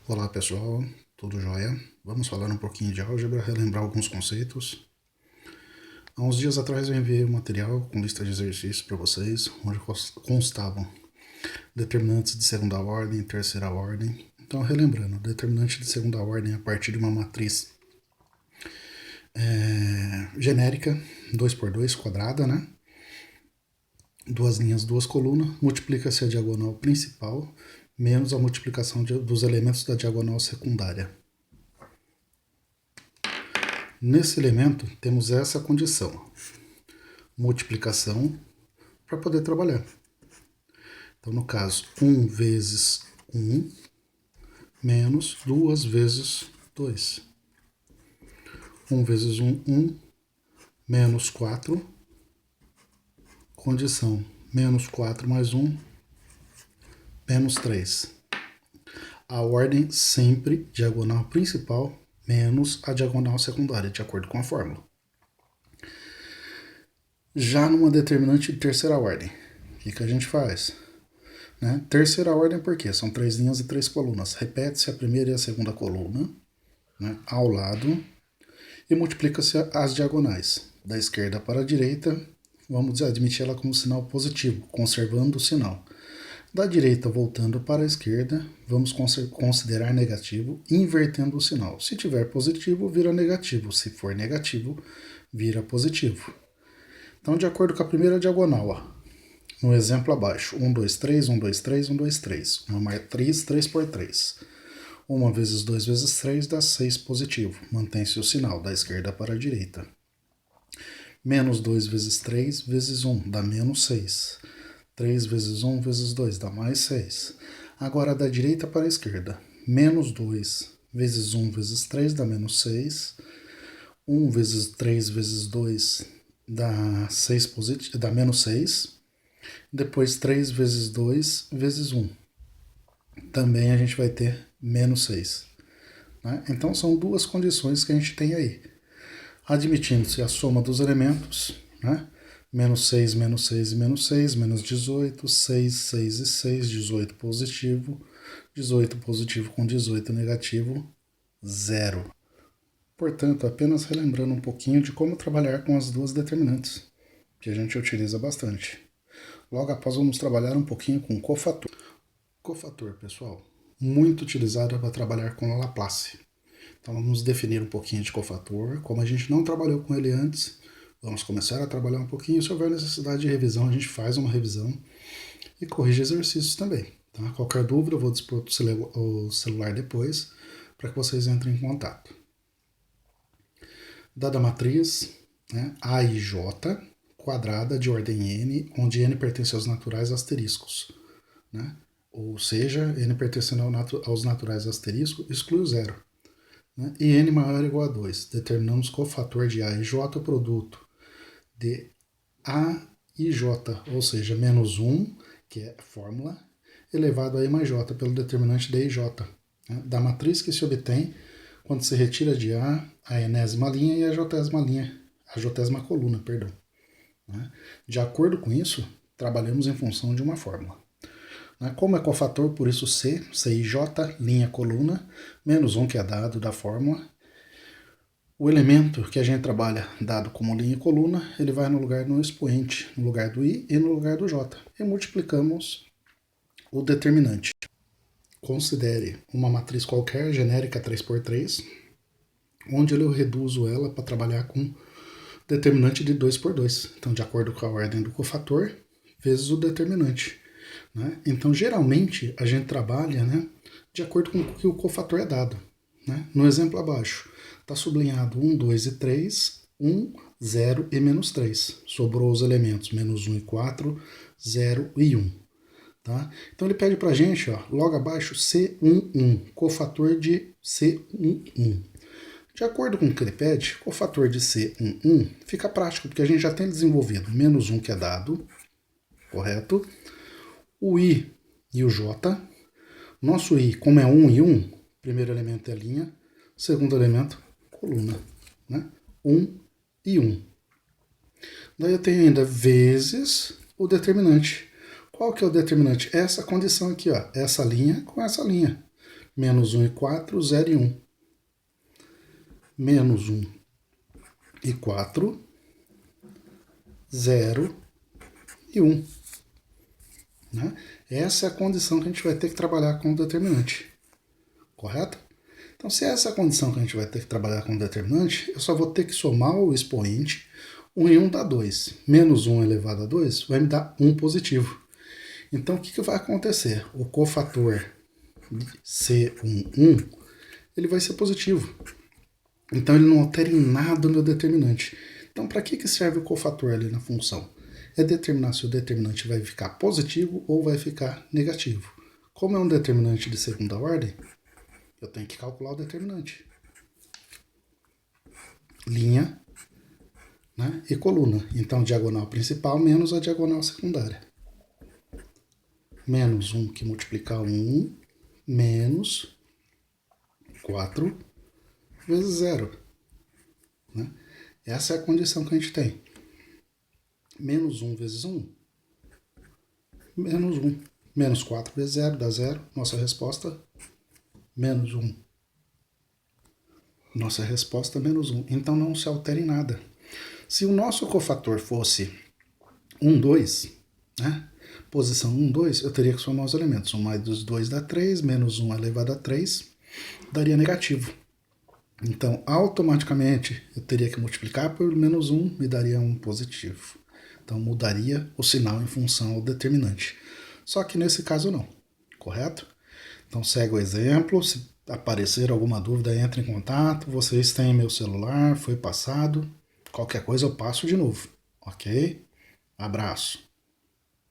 Olá pessoal, tudo jóia? Vamos falar um pouquinho de álgebra, relembrar alguns conceitos. Há uns dias atrás eu enviei um material com lista de exercícios para vocês, onde constavam determinantes de segunda ordem e terceira ordem. Então, relembrando, determinante de segunda ordem a partir de uma matriz genérica, 2x2, quadrada, né? Duas linhas, duas colunas, multiplica-se a diagonal principal, menos a multiplicação dos elementos da diagonal secundária. Nesse elemento, temos essa condição, multiplicação, para poder trabalhar. Então, no caso, 1 vezes 1 menos 2 vezes 2. 1 vezes 1, 1, menos 4, condição, menos 4 mais 1, menos 3. A ordem sempre diagonal principal menos a diagonal secundária, de acordo com a fórmula. Já numa determinante de terceira ordem, o que a gente faz? Né? Terceira ordem porque são 3 linhas e 3 colunas. Repete-se a primeira e a segunda coluna, né, ao lado, e multiplica-se as diagonais. Da esquerda para a direita, vamos admitir ela como sinal positivo, conservando o sinal. Da direita voltando para a esquerda, vamos considerar negativo, invertendo o sinal. Se tiver positivo, vira negativo. Se for negativo, vira positivo. Então, de acordo com a primeira diagonal, ó, no exemplo abaixo, 1, 2, 3, 1, 2, 3, 1, 2, 3. Uma matriz 3 por 3. 1 vezes 2 vezes 3 dá 6 positivo. Mantém-se o sinal da esquerda para a direita. Menos 2 vezes 3 vezes 1 dá menos 6. 3 vezes 1 vezes 2 dá mais 6. Agora, da direita para a esquerda. Menos 2 vezes 1 vezes 3 dá menos 6. 1 vezes 3 vezes 2 dá, dá menos 6. Depois, 3 vezes 2 vezes 1. Também a gente vai ter menos 6. Né? Então, são duas condições que a gente tem aí. Admitindo-se a soma dos elementos, né? Menos 6, menos 6 e menos 6, menos 18, 6, 6 e 6, 18 positivo, 18 positivo com 18 negativo, 0. Portanto, apenas relembrando um pouquinho de como trabalhar com as duas determinantes, que a gente utiliza bastante. Logo após, vamos trabalhar um pouquinho com cofator. Cofator, pessoal, muito utilizado para trabalhar com a Laplace. Então, vamos definir um pouquinho de cofator. Como a gente não trabalhou com ele antes, vamos começar a trabalhar um pouquinho. Se houver necessidade de revisão, a gente faz uma revisão e corrige exercícios também. Tá? Qualquer dúvida, eu vou dispor o celular depois para que vocês entrem em contato. Dada a matriz, né, A e J, quadrada de ordem n, onde n pertence aos naturais asteriscos. Né? Ou seja, n pertencendo aos naturais asteriscos exclui o zero. Né? E n maior ou igual a 2. Determinamos cofator de A e J, o produto de A e J, ou seja, menos 1, que é a fórmula, elevado a I mais J, pelo determinante de I e J. Né? Da matriz que se obtém quando se retira de a enésima linha e a jésima coluna, perdão. Né? De acordo com isso, trabalhamos em função de uma fórmula. Né? Como é cofator, por isso C, CIJ, linha, coluna, menos 1 que é dado da fórmula. O elemento que a gente trabalha dado como linha e coluna, ele vai no lugar do expoente, no lugar do I e no lugar do J. E multiplicamos o determinante. Considere uma matriz qualquer, genérica 3x3, onde eu reduzo ela para trabalhar com determinante de 2x2. Então, de acordo com a ordem do cofator, vezes o determinante. Né? Então, geralmente, a gente trabalha, né, de acordo com o que o cofator é dado. Né? No exemplo abaixo, está sublinhado 1, 2 e 3, 1, 0 e menos 3. Sobrou os elementos menos 1 e 4, 0 e 1. Tá? Então ele pede para a gente, ó, logo abaixo, C11, cofator de C11. De acordo com o que ele pede, cofator de C11 fica prático, porque a gente já tem desenvolvido menos 1 que é dado, correto? O I e o J. Nosso I, como é 1 e 1, primeiro elemento é linha, segundo elemento, coluna. Né? 1 e 1. Daí eu tenho ainda vezes o determinante. Qual que é o determinante? Essa condição aqui, ó, essa linha com essa linha. Menos 1 e 4, 0 e 1. Menos 1 e 4, 0 e 1. Né? Essa é a condição que a gente vai ter que trabalhar com o determinante. Correto? Então, se essa é a condição que a gente vai ter que trabalhar com o determinante, eu só vou ter que somar o expoente. 1 e 1 dá 2. Menos 1 elevado a 2 vai me dar 1 positivo. Então, o que vai acontecer? O cofator C11 ele vai ser positivo. Então, ele não altera em nada o meu determinante. Então, para que serve o cofator ali na função? É determinar se o determinante vai ficar positivo ou vai ficar negativo. Como é um determinante de segunda ordem, eu tenho que calcular o determinante. Linha, né, e coluna. Então, diagonal principal menos a diagonal secundária. Menos 1 que multiplica 1, menos 4 vezes 0. Né? Essa é a condição que a gente tem. Menos 1 vezes 1, menos 1. Menos 4 vezes 0 dá 0. Nossa resposta, menos 1. Nossa resposta, menos 1. Então não se altera em nada. Se o nosso cofator fosse 1, 2, né? Posição 1, 2, eu teria que somar os elementos. 1 mais dos 2 dá 3, menos 1 elevado a 3, daria negativo. Então, automaticamente, eu teria que multiplicar por menos 1, me daria um positivo. Então, mudaria o sinal em função ao determinante. Só que nesse caso não, correto? Então, segue o exemplo. Se aparecer alguma dúvida, entre em contato. Vocês têm meu celular, foi passado. Qualquer coisa eu passo de novo, ok? Abraço.